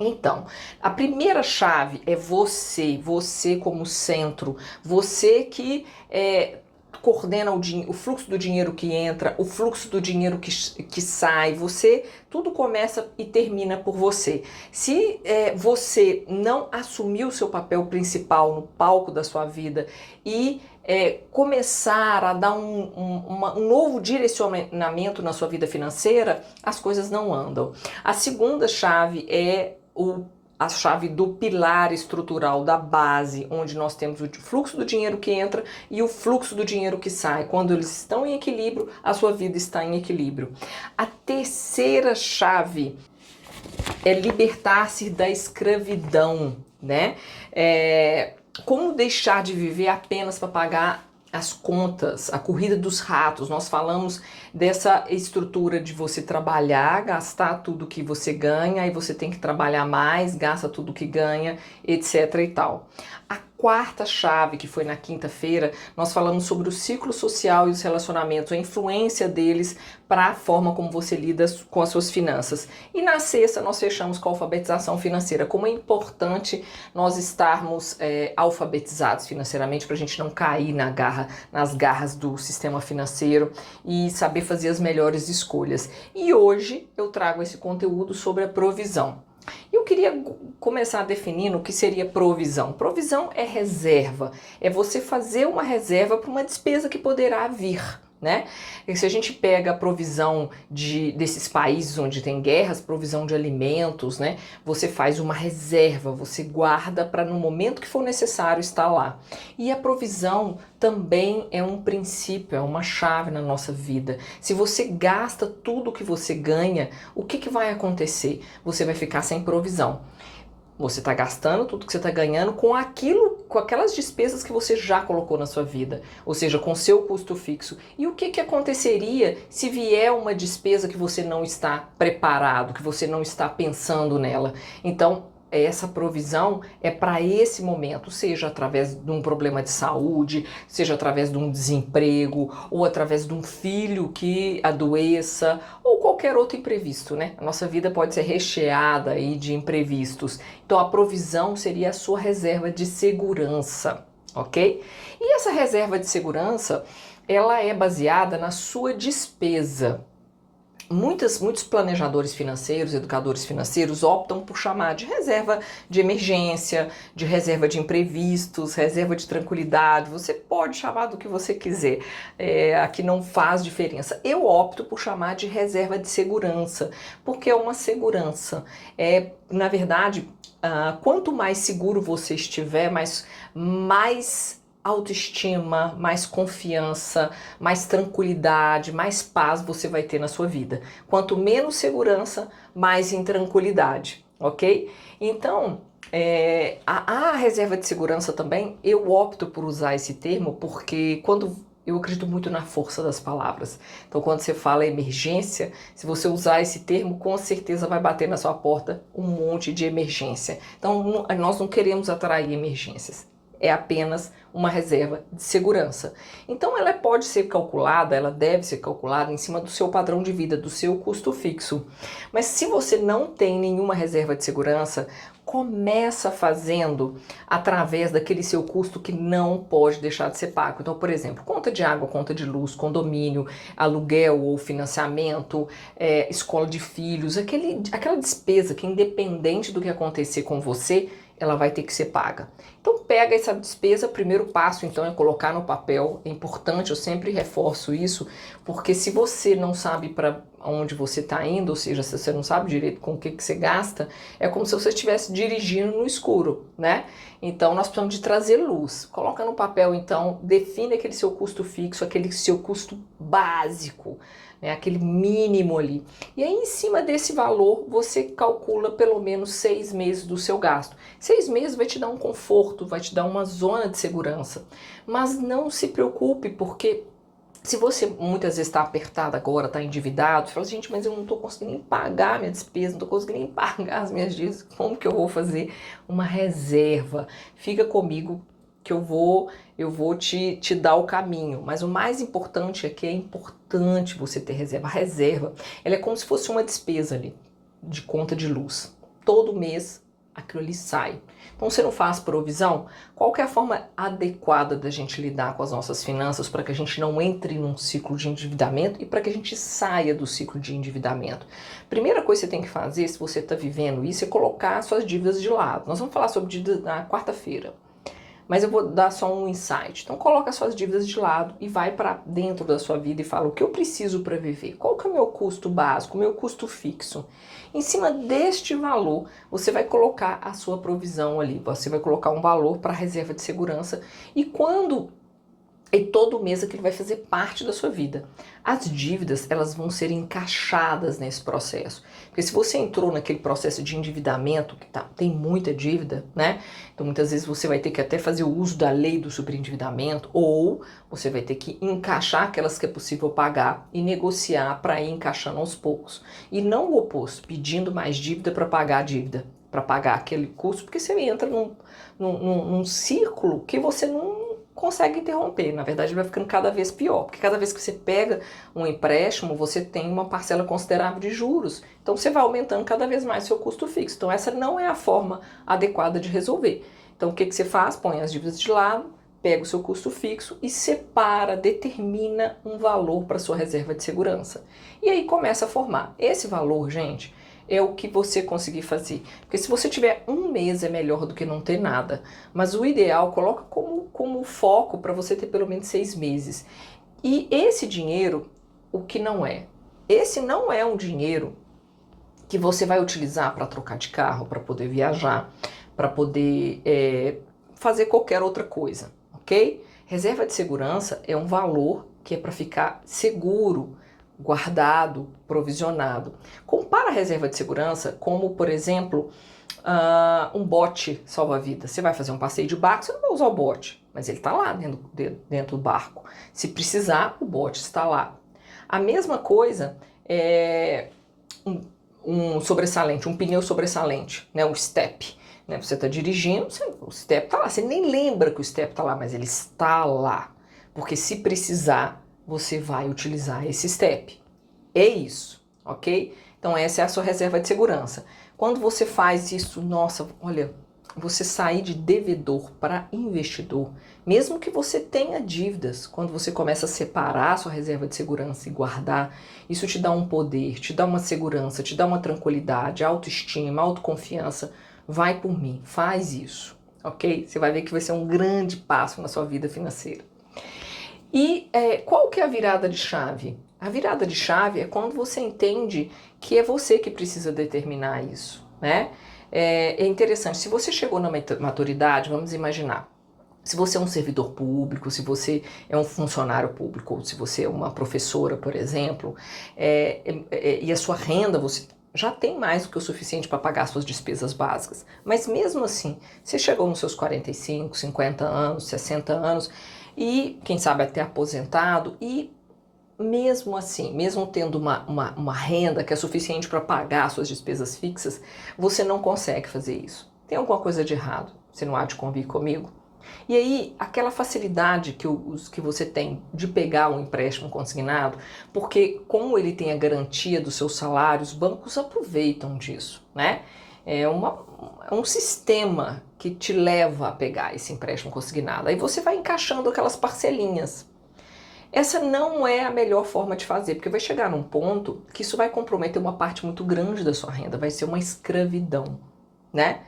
Então, a primeira chave é você como centro, você que coordena o fluxo do dinheiro que entra, o fluxo do dinheiro que sai, tudo começa e termina por você. Se você não assumir o seu papel principal no palco da sua vida e começar a dar um novo direcionamento na sua vida financeira, as coisas não andam. A segunda chave é a chave do pilar estrutural, da base, onde nós temos o fluxo do dinheiro que entra e o fluxo do dinheiro que sai. Quando eles estão em equilíbrio, a sua vida está em equilíbrio. A terceira chave é libertar-se da escravidão, né? Como deixar de viver apenas para pagar as contas, a corrida dos ratos. Nós falamos dessa estrutura de você trabalhar, gastar tudo que você ganha, aí você tem que trabalhar mais, gasta tudo que ganha, etc e tal. A quarta chave, que foi na quinta-feira, nós falamos sobre o ciclo social e os relacionamentos, a influência deles para a forma como você lida com as suas finanças. E na sexta nós fechamos com a alfabetização financeira, como é importante nós estarmos alfabetizados financeiramente para a gente não cair nas garras do sistema financeiro e saber fazer as melhores escolhas. E hoje eu trago esse conteúdo sobre a provisão. Eu queria começar definindo o que seria provisão. Provisão é reserva, é você fazer uma reserva para uma despesa que poderá vir, né? E se a gente pega a provisão desses países onde tem guerras, provisão de alimentos, né? Você faz uma reserva, você guarda para no momento que for necessário estar lá. E a provisão também é um princípio, é uma chave na nossa vida. Se você gasta tudo que você ganha, o que vai acontecer? Você vai ficar sem provisão. Você está gastando tudo que você está ganhando com aquelas despesas que você já colocou na sua vida, ou seja, com seu custo fixo. E o que aconteceria se vier uma despesa que você não está preparado, que você não está pensando nela? Então, essa provisão é para esse momento, seja através de um problema de saúde, seja através de um desemprego, ou através de um filho que adoeça, ou qualquer outro imprevisto, né? A nossa vida pode ser recheada aí de imprevistos. Então a provisão seria a sua reserva de segurança, ok? E essa reserva de segurança, ela é baseada na sua despesa. Muitos planejadores financeiros, educadores financeiros optam por chamar de reserva de emergência, de reserva de imprevistos, reserva de tranquilidade. Você pode chamar do que você quiser, aqui não faz diferença. Eu opto por chamar de reserva de segurança, porque é uma segurança. Na verdade, quanto mais seguro você estiver, mais autoestima, mais confiança, mais tranquilidade, mais paz você vai ter na sua vida. Quanto menos segurança, mais intranquilidade, ok? Então, a reserva de segurança também, eu opto por usar esse termo porque eu acredito muito na força das palavras. Então, quando você fala emergência, se você usar esse termo, com certeza vai bater na sua porta um monte de emergência. Então, nós não queremos atrair emergências. É apenas uma reserva de segurança. Então ela pode ser calculada, ela deve ser calculada em cima do seu padrão de vida, do seu custo fixo. Mas se você não tem nenhuma reserva de segurança, começa fazendo através daquele seu custo que não pode deixar de ser pago. Então, por exemplo, conta de água, conta de luz, condomínio, aluguel ou financiamento, escola de filhos, aquela despesa que independente do que acontecer com você, ela vai ter que ser paga. Então pega essa despesa, primeiro passo então é colocar no papel, é importante, eu sempre reforço isso, porque se você não sabe para onde você está indo, ou seja, se você não sabe direito com o que você gasta, é como se você estivesse dirigindo no escuro, né? Então nós precisamos de trazer luz. Coloca no papel então, define aquele seu custo fixo, aquele seu custo básico, né, aquele mínimo ali. E aí, em cima desse valor, você calcula pelo menos 6 meses do seu gasto. 6 meses vai te dar um conforto, vai te dar uma zona de segurança. Mas não se preocupe, porque se você muitas vezes está apertado agora, está endividado, você fala, gente, mas eu não estou conseguindo nem pagar minha despesa, não estou conseguindo nem pagar as minhas dívidas, como que eu vou fazer uma reserva? Fica comigo que eu vou te dar o caminho. Mas o mais importante é que é importante você ter reserva. A reserva, ela é como se fosse uma despesa ali, de conta de luz. todo mês aquilo ali sai. Então você não faz provisão? Qual que é a forma adequada da gente lidar com as nossas finanças para que a gente não entre num ciclo de endividamento e para que a gente saia do ciclo de endividamento? Primeira coisa que você tem que fazer, se você está vivendo isso, é colocar suas dívidas de lado. Nós vamos falar sobre dívidas na quarta-feira, mas eu vou dar só um insight. Então coloca suas dívidas de lado e vai para dentro da sua vida e fala o que eu preciso para viver. Qual que é o meu custo básico, o meu custo fixo? Em cima deste valor, você vai colocar a sua provisão ali. Você vai colocar um valor para a reserva de segurança e todo mês aquilo vai fazer parte da sua vida. As dívidas, elas vão ser encaixadas nesse processo. Porque se você entrou naquele processo de endividamento, que tem muita dívida, né? Então muitas vezes você vai ter que até fazer o uso da lei do superendividamento, ou você vai ter que encaixar aquelas que é possível pagar e negociar para ir encaixando aos poucos. E não o oposto, pedindo mais dívida para pagar a dívida, para pagar aquele custo, porque você entra num círculo que você não consegue interromper. Na verdade, vai ficando cada vez pior, porque cada vez que você pega um empréstimo, você tem uma parcela considerável de juros. Então, você vai aumentando cada vez mais seu custo fixo. Então, essa não é a forma adequada de resolver. Então, o que você faz? Põe as dívidas de lado, pega o seu custo fixo e separa, determina um valor para sua reserva de segurança. E aí começa a formar. Esse valor, gente, é o que você conseguir fazer. Porque se você tiver um mês é melhor do que não ter nada. Mas o ideal, coloca como foco para você ter pelo menos 6 meses. E esse dinheiro, o que não é? Esse não é um dinheiro que você vai utilizar para trocar de carro, para poder viajar, para poder fazer qualquer outra coisa, ok? Reserva de segurança é um valor que é para ficar seguro, guardado, provisionado. Compara a reserva de segurança como, por exemplo, um bote salva-vidas. Você vai fazer um passeio de barco, você não vai usar o bote, mas ele está lá dentro do barco. Se precisar, o bote está lá. A mesma coisa é um sobressalente, um pneu sobressalente, né, um step. Né? Você está dirigindo, o step está lá. Você nem lembra que o step está lá, mas ele está lá. Porque se precisar, você vai utilizar esse step. É isso, ok? Então essa é a sua reserva de segurança. Quando você faz isso, nossa, olha, você sair de devedor para investidor, mesmo que você tenha dívidas, quando você começa a separar a sua reserva de segurança e guardar, isso te dá um poder, te dá uma segurança, te dá uma tranquilidade, autoestima, autoconfiança. Vai por mim, faz isso, ok? Você vai ver que vai ser um grande passo na sua vida financeira. E qual que é a virada de chave? A virada de chave é quando você entende que é você que precisa determinar isso, né? É interessante, se você chegou na maturidade, vamos imaginar, se você é um servidor público, se você é um funcionário público, ou se você é uma professora, por exemplo, e a sua renda, você já tem mais do que o suficiente para pagar suas despesas básicas. Mas mesmo assim, você chegou nos seus 45, 50 anos, 60 anos, e quem sabe até aposentado, e mesmo assim, mesmo tendo uma renda que é suficiente para pagar suas despesas fixas, você não consegue fazer isso. Tem alguma coisa de errado, você não há de convir comigo? E aí, aquela facilidade que você tem de pegar um empréstimo consignado, porque como ele tem a garantia do seu salário, os bancos aproveitam disso, né? É um sistema que te leva a pegar esse empréstimo consignado. Aí você vai encaixando aquelas parcelinhas. Essa não é a melhor forma de fazer, porque vai chegar num ponto que isso vai comprometer uma parte muito grande da sua renda, vai ser uma escravidão, né?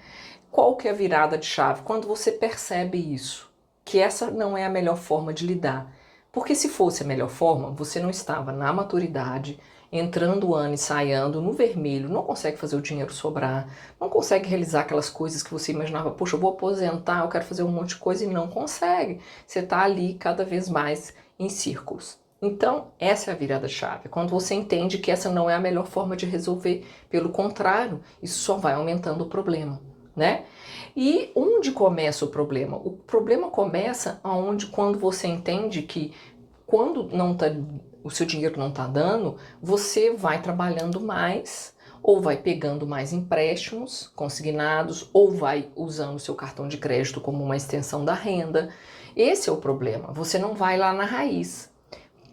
Qual que é a virada de chave? Quando você percebe isso, que essa não é a melhor forma de lidar. Porque se fosse a melhor forma, você não estava na maturidade, entrando o ano e saindo no vermelho, não consegue fazer o dinheiro sobrar, não consegue realizar aquelas coisas que você imaginava, poxa, eu vou aposentar, eu quero fazer um monte de coisa e não consegue. Você está ali cada vez mais em círculos. Então, essa é a virada chave, quando você entende que essa não é a melhor forma de resolver. Pelo contrário, isso só vai aumentando o problema, né? E onde começa o problema? O problema começa quando você entende que quando o seu dinheiro não está dando, você vai trabalhando mais, ou vai pegando mais empréstimos consignados, ou vai usando o seu cartão de crédito como uma extensão da renda. Esse é o problema, você não vai lá na raiz.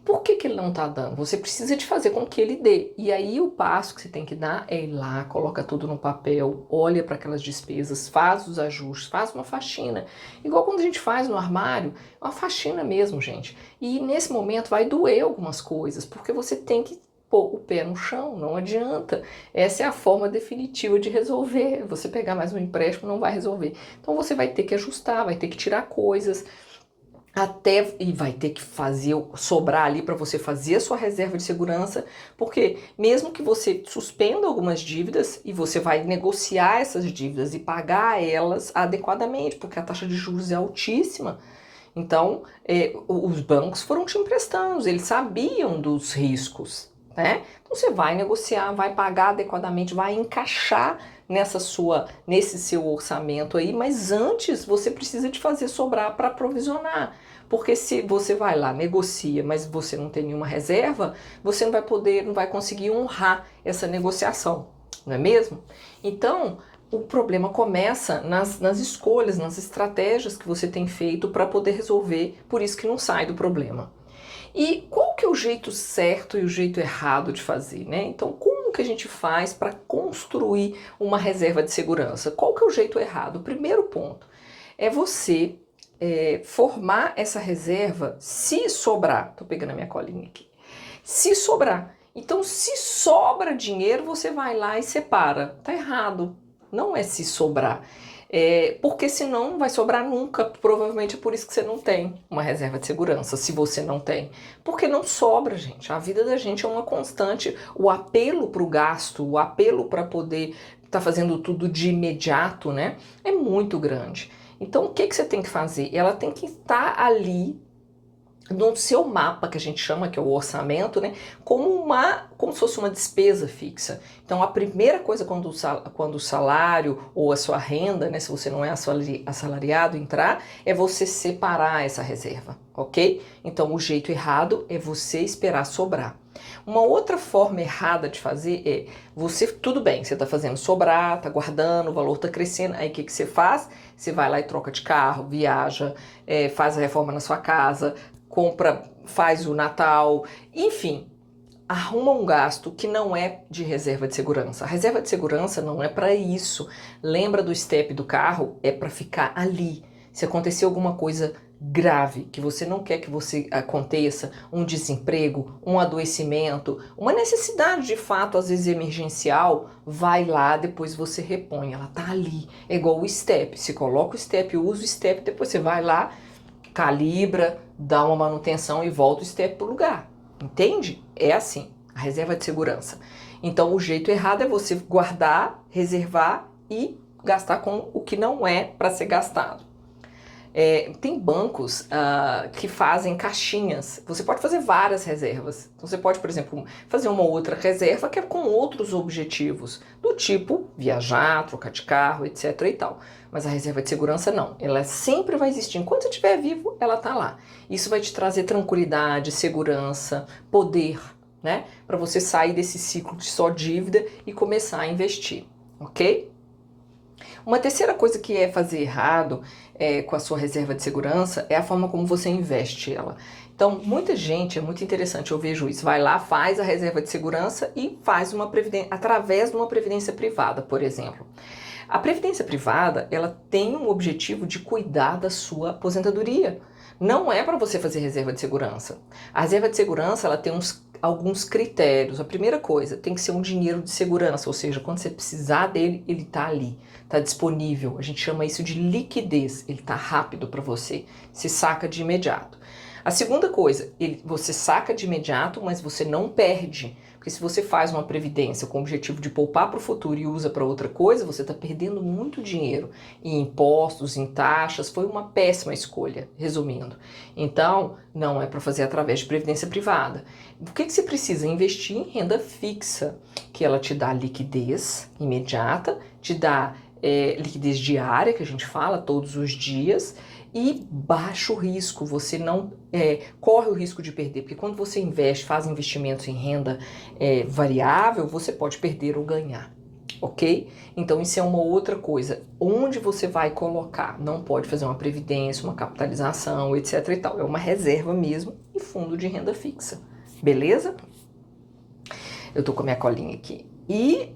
Por que ele não está dando? Você precisa de fazer com que ele dê. E aí o passo que você tem que dar é ir lá, coloca tudo no papel, olha para aquelas despesas, faz os ajustes, faz uma faxina. Igual quando a gente faz no armário, é uma faxina mesmo, gente. E nesse momento vai doer algumas coisas, porque você tem que pôr o pé no chão, não adianta. Essa é a forma definitiva de resolver. Você pegar mais um empréstimo não vai resolver. Então você vai ter que ajustar, vai ter que tirar coisas, e vai ter que fazer sobrar ali para você fazer a sua reserva de segurança, porque mesmo que você suspenda algumas dívidas e você vai negociar essas dívidas e pagar elas adequadamente, porque a taxa de juros é altíssima. Então, os bancos foram te emprestando, eles sabiam dos riscos, né? Então você vai negociar, vai pagar adequadamente, vai encaixar nesse seu orçamento aí, mas antes você precisa de fazer sobrar para provisionar. Porque se você vai lá, negocia, mas você não tem nenhuma reserva, você não vai conseguir honrar essa negociação, não é mesmo? Então, o problema começa nas escolhas, nas estratégias que você tem feito para poder resolver, por isso que não sai do problema. E qual que é o jeito certo e o jeito errado de fazer, né? Então, como que a gente faz para construir uma reserva de segurança? Qual que é o jeito errado? O primeiro ponto é você formar essa reserva se sobrar. Tô pegando a minha colinha aqui. Se sobrar. Então, se sobra dinheiro, você vai lá e separa. Tá errado. Não é se sobrar. Porque senão não vai sobrar nunca. Provavelmente é por isso que você não tem uma reserva de segurança, se você não tem. Porque não sobra, gente. A vida da gente é uma constante. O apelo para o gasto, o apelo para poder estar fazendo tudo de imediato, né? É muito grande. Então, o que você tem que fazer? Ela tem que estar ali no seu mapa, que a gente chama, que é o orçamento, né, como se fosse uma despesa fixa. Então, a primeira coisa quando o salário ou a sua renda, né, se você não é assalariado, entrar, é você separar essa reserva, ok? Então, o jeito errado é você esperar sobrar. Uma outra forma errada de fazer é tudo bem, você está fazendo sobrar, está guardando, o valor está crescendo, aí o que você faz? Você vai lá e troca de carro, viaja, faz a reforma na sua casa, compra, faz o Natal, enfim, arruma um gasto que não é de reserva de segurança. A reserva de segurança não é para isso. Lembra do step do carro? É para ficar ali. Se acontecer alguma coisa grave que você não quer que você aconteça, um desemprego, um adoecimento, uma necessidade de fato, às vezes emergencial, vai lá, depois você repõe. Ela tá ali. É igual o step. Você coloca o step, usa o step, depois você vai lá, calibra, dá uma manutenção e volta o step para o lugar. Entende? É assim, a reserva de segurança. Então, o jeito errado é você guardar, reservar e gastar com o que não é para ser gastado. Tem bancos que fazem caixinhas. Você pode fazer várias reservas. Então, você pode, por exemplo, fazer uma outra reserva que é com outros objetivos, do tipo viajar, trocar de carro, etc. e tal. Mas a reserva de segurança não. Ela sempre vai existir. Enquanto você estiver vivo, ela está lá. Isso vai te trazer tranquilidade, segurança, poder, né? Para você sair desse ciclo de só dívida e começar a investir, ok? Uma terceira coisa que é fazer errado com a sua reserva de segurança é a forma como você investe ela. Então, muita gente, é muito interessante, eu vejo isso, vai lá, faz a reserva de segurança e faz uma previdência, através de uma previdência privada, por exemplo. A previdência privada, ela tem um objetivo de cuidar da sua aposentadoria. Não é para você fazer reserva de segurança. A reserva de segurança, ela tem alguns critérios. A primeira coisa, tem que ser um dinheiro de segurança, ou seja, quando você precisar dele, ele está ali, está disponível. A gente chama isso de liquidez, ele está rápido para você, se saca de imediato. A segunda coisa, você saca de imediato, mas você não perde. Porque se você faz uma previdência com o objetivo de poupar para o futuro e usa para outra coisa, você está perdendo muito dinheiro em impostos, em taxas. Foi uma péssima escolha, resumindo. Então, não é para fazer através de previdência privada. O que você precisa? Investir em renda fixa, que ela te dá liquidez imediata, te dá liquidez diária, que a gente fala todos os dias, e baixo risco, você não corre o risco de perder, porque quando você faz investimentos em renda variável, você pode perder ou ganhar, ok? Então isso é uma outra coisa, onde você vai colocar, não pode fazer uma previdência, uma capitalização, etc e tal, é uma reserva mesmo e e fundo de renda fixa. Beleza? Eu tô com a minha colinha aqui. E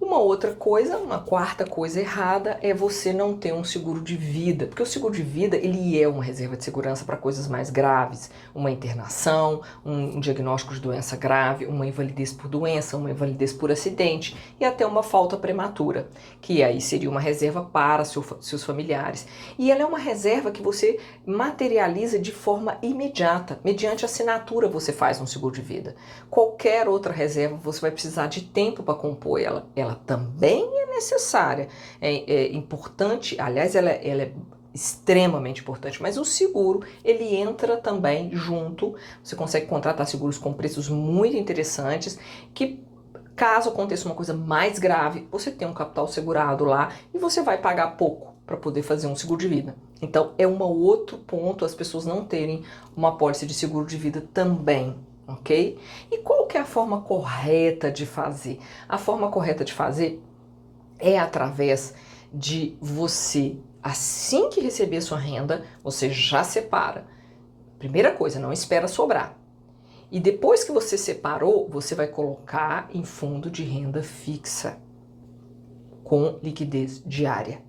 uma outra coisa, uma quarta coisa errada é você não ter um seguro de vida, porque o seguro de vida ele é uma reserva de segurança para coisas mais graves, uma internação, um diagnóstico de doença grave, uma invalidez por doença, uma invalidez por acidente e até uma falta prematura, que aí seria uma reserva para seus familiares. E ela é uma reserva que você materializa de forma imediata, mediante assinatura você faz um seguro de vida. Qualquer outra reserva você vai precisar de tempo para compor ela. Ela também é necessária, é importante, aliás, ela é extremamente importante, mas o seguro, ele entra também junto, você consegue contratar seguros com preços muito interessantes, que caso aconteça uma coisa mais grave, você tem um capital segurado lá e você vai pagar pouco para poder fazer um seguro de vida. Então, é um outro ponto as pessoas não terem uma apólice de seguro de vida também. Ok? E qual que é a forma correta de fazer? A forma correta de fazer é através de você, assim que receber sua renda, você já separa. Primeira coisa, não espera sobrar. E depois que você separou, você vai colocar em fundo de renda fixa com liquidez diária.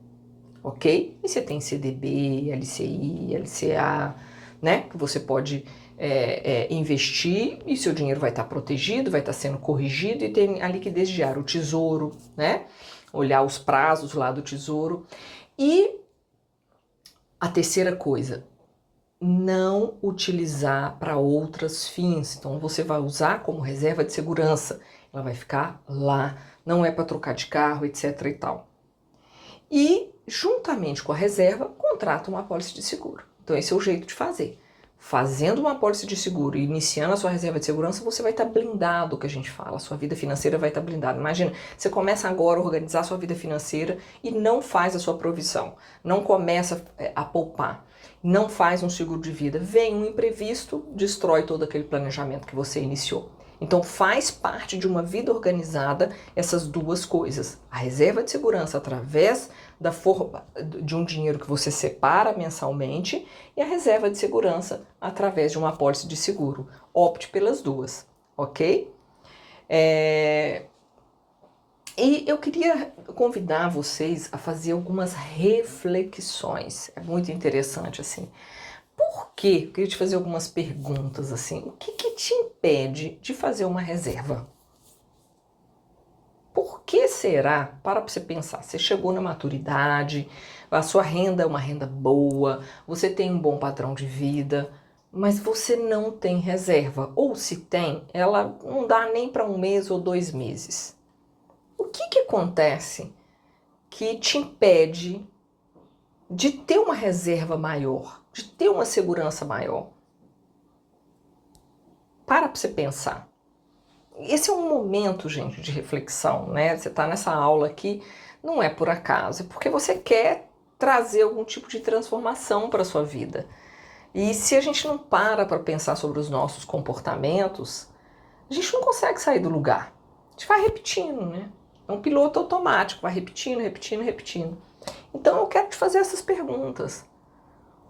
Ok? E você tem CDB, LCI, LCA, né? Que você pode investir e seu dinheiro vai estar protegido, vai estar sendo corrigido e tem a liquidez diária, o tesouro, né? Olhar os prazos lá do tesouro. E a terceira coisa, não utilizar para outros fins. Então você vai usar como reserva de segurança, ela vai ficar lá, não é para trocar de carro, etc e tal. E juntamente com a reserva, contrata uma apólice de seguro. Então esse é o jeito de fazer. Fazendo uma apólice de seguro e iniciando a sua reserva de segurança, você vai estar blindado, que a gente fala, a sua vida financeira vai estar blindada. Imagina, você começa agora a organizar a sua vida financeira e não faz a sua provisão, não começa a poupar, não faz um seguro de vida. Vem um imprevisto, destrói todo aquele planejamento que você iniciou. Então faz parte de uma vida organizada essas duas coisas. A reserva de segurança através da forma de um dinheiro que você separa mensalmente e a reserva de segurança através de uma apólice de seguro. Opte pelas duas, ok? E eu queria convidar vocês a fazer algumas reflexões. É muito interessante assim. Por quê? Eu queria te fazer algumas perguntas assim. O que te impede de fazer uma reserva? Por que será? Para você pensar. Você chegou na maturidade, a sua renda é uma renda boa, você tem um bom padrão de vida, mas você não tem reserva. Ou se tem, ela não dá nem para 1 mês ou 2 meses. O que acontece que te impede de ter uma reserva maior, de ter uma segurança maior? Para você pensar. Esse é um momento, gente, de reflexão, né? Você está nessa aula aqui, não é por acaso, é porque você quer trazer algum tipo de transformação para a sua vida. E se a gente não para pensar sobre os nossos comportamentos, a gente não consegue sair do lugar. A gente vai repetindo, né? É um piloto automático, vai repetindo, repetindo, repetindo. Então eu quero te fazer essas perguntas.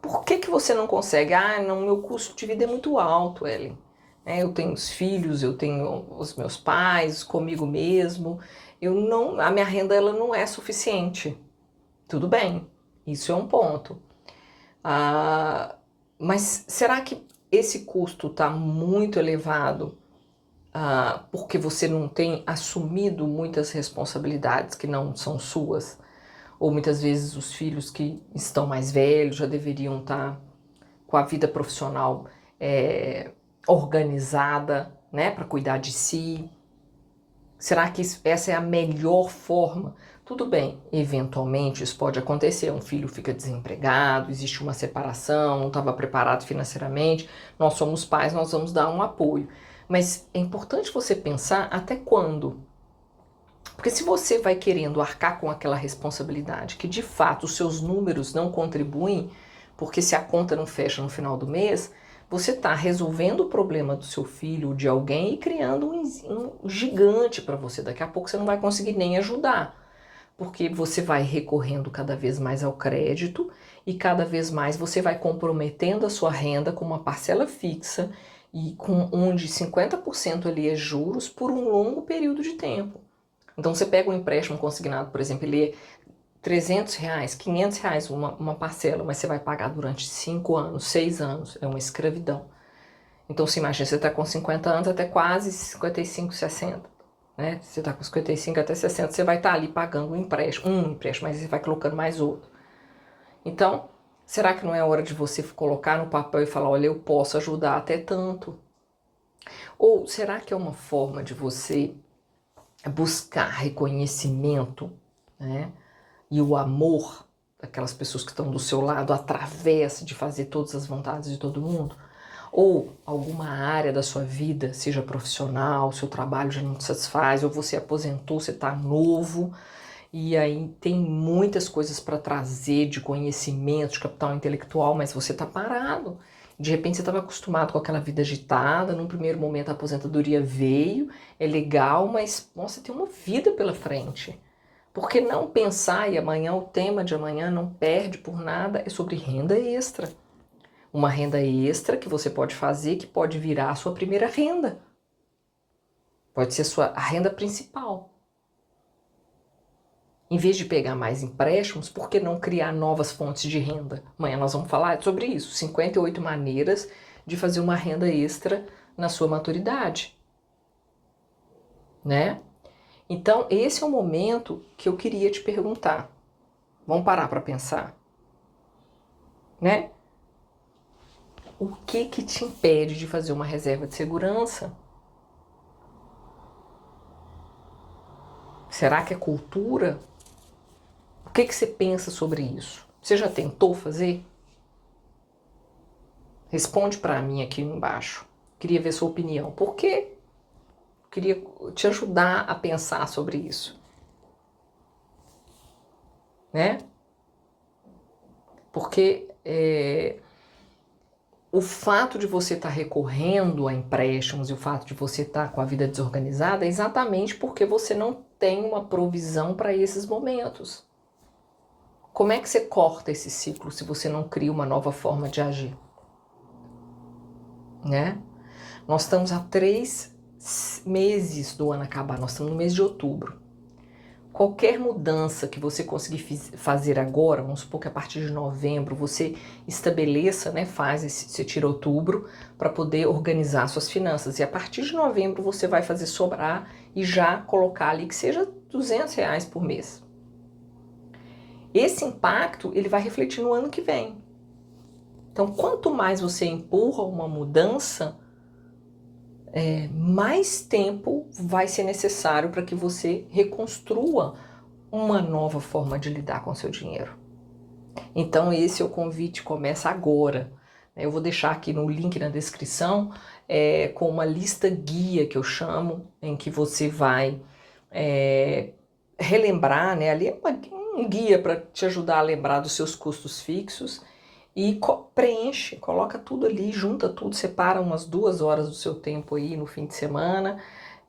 Por que você não consegue? Ah, não, meu custo de vida é muito alto, Ellen. Eu tenho os filhos, eu tenho os meus pais, comigo mesmo. A minha renda ela não é suficiente. Tudo bem, isso é um ponto. Mas será que esse custo está muito elevado porque você não tem assumido muitas responsabilidades que não são suas? Ou muitas vezes os filhos que estão mais velhos já deveriam estar com a vida profissional organizada, né, para cuidar de si? Será que essa é a melhor forma? Tudo bem, eventualmente isso pode acontecer, um filho fica desempregado, existe uma separação, não estava preparado financeiramente, nós somos pais, nós vamos dar um apoio. Mas é importante você pensar até quando. Porque se você vai querendo arcar com aquela responsabilidade, que de fato os seus números não contribuem, porque se a conta não fecha no final do mês, você está resolvendo o problema do seu filho ou de alguém e criando um gigante para você. Daqui a pouco você não vai conseguir nem ajudar. Porque você vai recorrendo cada vez mais ao crédito e cada vez mais você vai comprometendo a sua renda com uma parcela fixa e com onde 50% ali é juros por um longo período de tempo. Então você pega um empréstimo consignado, por exemplo, ele é R$ 300, R$ 500 uma parcela, mas você vai pagar durante 5 anos, 6 anos, é uma escravidão. Então você imagina, você está com 50 anos até quase 55, 60. Né? Você está com 55 até 60, você vai estar ali pagando um empréstimo, mas você vai colocando mais outro. Então, será que não é hora de você colocar no papel e falar, olha, eu posso ajudar até tanto? Ou será que é uma forma de você buscar reconhecimento, né? E o amor daquelas pessoas que estão do seu lado através de fazer todas as vontades de todo mundo? Ou alguma área da sua vida, seja profissional, seu trabalho já não te satisfaz, ou você aposentou, você está novo, e aí tem muitas coisas para trazer de conhecimento, de capital intelectual, mas você está parado. De repente você estava acostumado com aquela vida agitada, num primeiro momento a aposentadoria veio, é legal, mas nossa, tem uma vida pela frente. Por que não pensar, e amanhã o tema de amanhã não perde por nada, é sobre renda extra. Uma renda extra que você pode fazer, que pode virar a sua primeira renda. Pode ser a renda principal. Em vez de pegar mais empréstimos, por que não criar novas fontes de renda? Amanhã nós vamos falar sobre isso. 58 maneiras de fazer uma renda extra na sua maturidade. Né? Então, esse é o momento que eu queria te perguntar. Vamos parar para pensar. Né? O que te impede de fazer uma reserva de segurança? Será que é cultura? O que você pensa sobre isso? Você já tentou fazer? Responde para mim aqui embaixo. Queria ver sua opinião. Por quê? Queria te ajudar a pensar sobre isso. Né? Porque o fato de você estar recorrendo a empréstimos e o fato de você estar com a vida desorganizada é exatamente porque você não tem uma provisão para esses momentos. Como é que você corta esse ciclo se você não cria uma nova forma de agir? Né? Nós estamos há 3 meses do ano acabar, nós estamos no mês de outubro. Qualquer mudança que você conseguir fazer agora, vamos supor que a partir de novembro você estabeleça, né, você tira outubro para poder organizar suas finanças. E a partir de novembro você vai fazer sobrar e já colocar ali que seja R$ 200 por mês. Esse impacto ele vai refletir no ano que vem. Então, quanto mais você empurra uma mudança, mais tempo vai ser necessário para que você reconstrua uma nova forma de lidar com o seu dinheiro. Então, esse é o convite, começa agora. Eu vou deixar aqui no link na descrição com uma lista guia que eu chamo, em que você vai relembrar, né? Ali é um guia para te ajudar a lembrar dos seus custos fixos e preenche, coloca tudo ali, junta tudo, separa umas 2 horas do seu tempo aí no fim de semana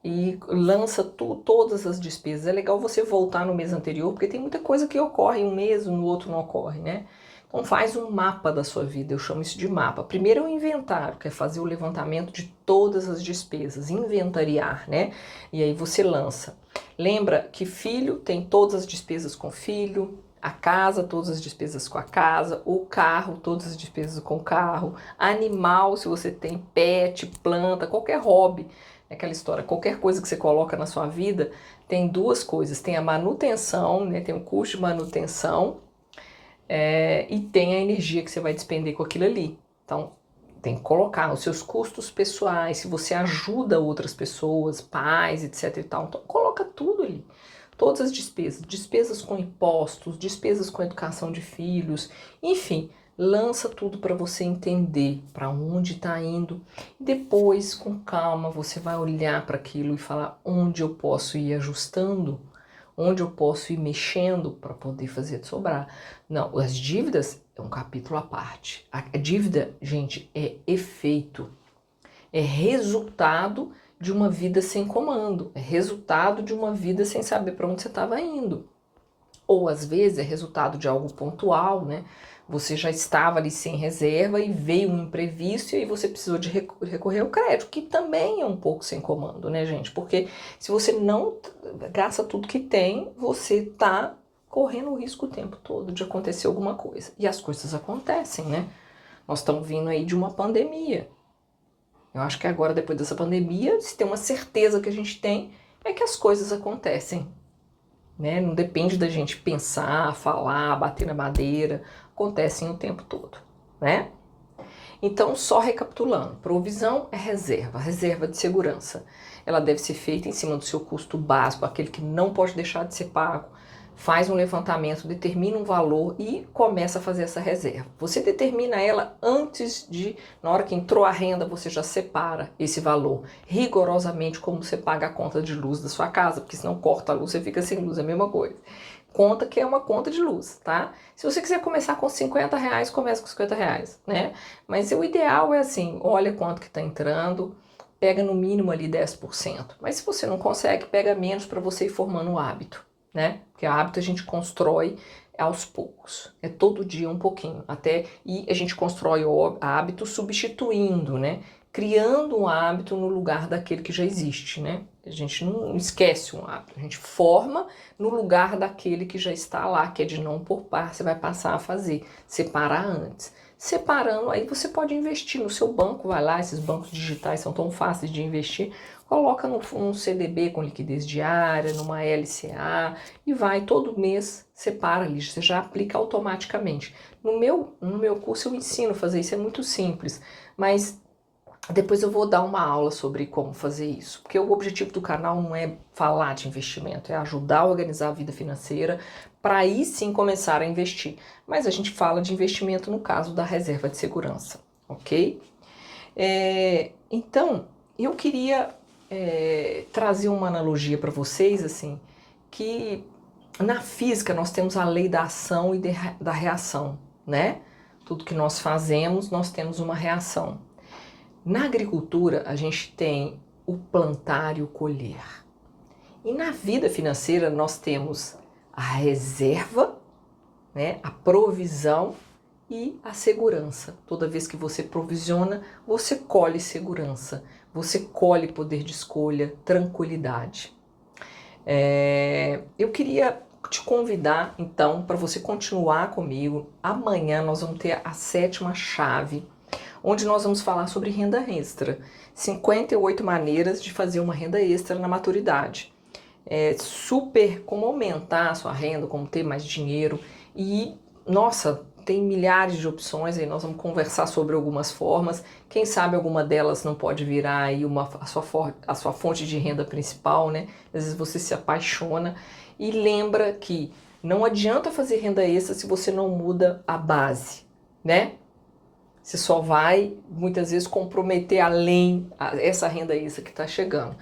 e lança todas as despesas. É legal você voltar no mês anterior, porque tem muita coisa que ocorre um mês, no outro não ocorre, né? Então faz um mapa da sua vida, eu chamo isso de mapa. Primeiro é o inventário, que é fazer o levantamento de todas as despesas, inventariar, né? E aí você lança. Lembra que filho tem todas as despesas com filho, a casa, todas as despesas com a casa, o carro, todas as despesas com o carro, animal, se você tem pet, planta, qualquer hobby, aquela história, qualquer coisa que você coloca na sua vida, tem 2 coisas, tem a manutenção, né, tem o custo de manutenção e tem a energia que você vai despender com aquilo ali. Então, tem que colocar os seus custos pessoais, se você ajuda outras pessoas, pais, etc e tal, então coloca tudo ali. Todas as despesas, despesas com impostos, despesas com educação de filhos, enfim, lança tudo para você entender para onde está indo. E depois, com calma, você vai olhar para aquilo e falar onde eu posso ir ajustando, onde eu posso ir mexendo para poder fazer sobrar. Não, as dívidas é um capítulo à parte. A dívida, gente, é efeito, é resultado de uma vida sem comando, é resultado de uma vida sem saber para onde você estava indo. Ou às vezes é resultado de algo pontual, né? Você já estava ali sem reserva e veio um imprevisto e aí você precisou de recorrer ao crédito, que também é um pouco sem comando, né, gente? Porque se você não gasta tudo que tem, você tá correndo o risco o tempo todo de acontecer alguma coisa. E as coisas acontecem, né? Nós estamos vindo aí de uma pandemia. Eu acho que agora, depois dessa pandemia, se tem uma certeza que a gente tem, é que as coisas acontecem. Né? Não depende da gente pensar, falar, bater na madeira, acontecem o tempo todo, né? Então, só recapitulando, provisão é reserva, reserva de segurança. Ela deve ser feita em cima do seu custo básico, aquele que não pode deixar de ser pago. Faz um levantamento, determina um valor e começa a fazer essa reserva. Você determina ela antes de, na hora que entrou a renda, você já separa esse valor rigorosamente como você paga a conta de luz da sua casa, porque senão corta a luz, você fica sem luz, é a mesma coisa. Conta que é uma conta de luz, tá? Se você quiser começar com 50 reais, comece com 50 reais, né? Mas o ideal é assim, olha quanto que tá entrando, pega no mínimo ali 10%. Mas se você não consegue, pega menos para você ir formando o hábito, né? Porque hábito a gente constrói aos poucos, é todo dia um pouquinho, até e a gente constrói o hábito substituindo, né? Criando um hábito no lugar daquele que já existe, né? A gente não esquece um hábito, a gente forma no lugar daquele que já está lá, que é de não poupar, você vai passar a fazer, separar antes. Separando, aí você pode investir no seu banco, vai lá, esses bancos digitais são tão fáceis de investir, coloca num CDB com liquidez diária, numa LCA e vai todo mês, separa ali, você já aplica automaticamente. No meu curso eu ensino a fazer isso, é muito simples, mas depois eu vou dar uma aula sobre como fazer isso, porque o objetivo do canal não é falar de investimento, é ajudar a organizar a vida financeira para aí sim começar a investir. Mas a gente fala de investimento no caso da reserva de segurança, ok? Então, eu queria trazer uma analogia para vocês, assim, que na física nós temos a lei da ação e da reação, né? Tudo que nós fazemos, nós temos uma reação. Na agricultura, a gente tem o plantar e o colher. E na vida financeira, nós temos a reserva, né, a provisão e a segurança. Toda vez que você provisiona, você colhe segurança, você colhe poder de escolha, tranquilidade. Eu queria te convidar, então, para você continuar comigo. Amanhã nós vamos ter a 7ª chave, onde nós vamos falar sobre renda extra. 58 maneiras de fazer uma renda extra na maturidade. Como aumentar a sua renda, como ter mais dinheiro. E, nossa, tem milhares de opções, aí nós vamos conversar sobre algumas formas. Quem sabe alguma delas não pode virar aí a sua fonte de renda principal, né? Às vezes você se apaixona. E lembra que não adianta fazer renda extra se você não muda a base, né? Você só vai, muitas vezes, comprometer além essa renda extra que está chegando.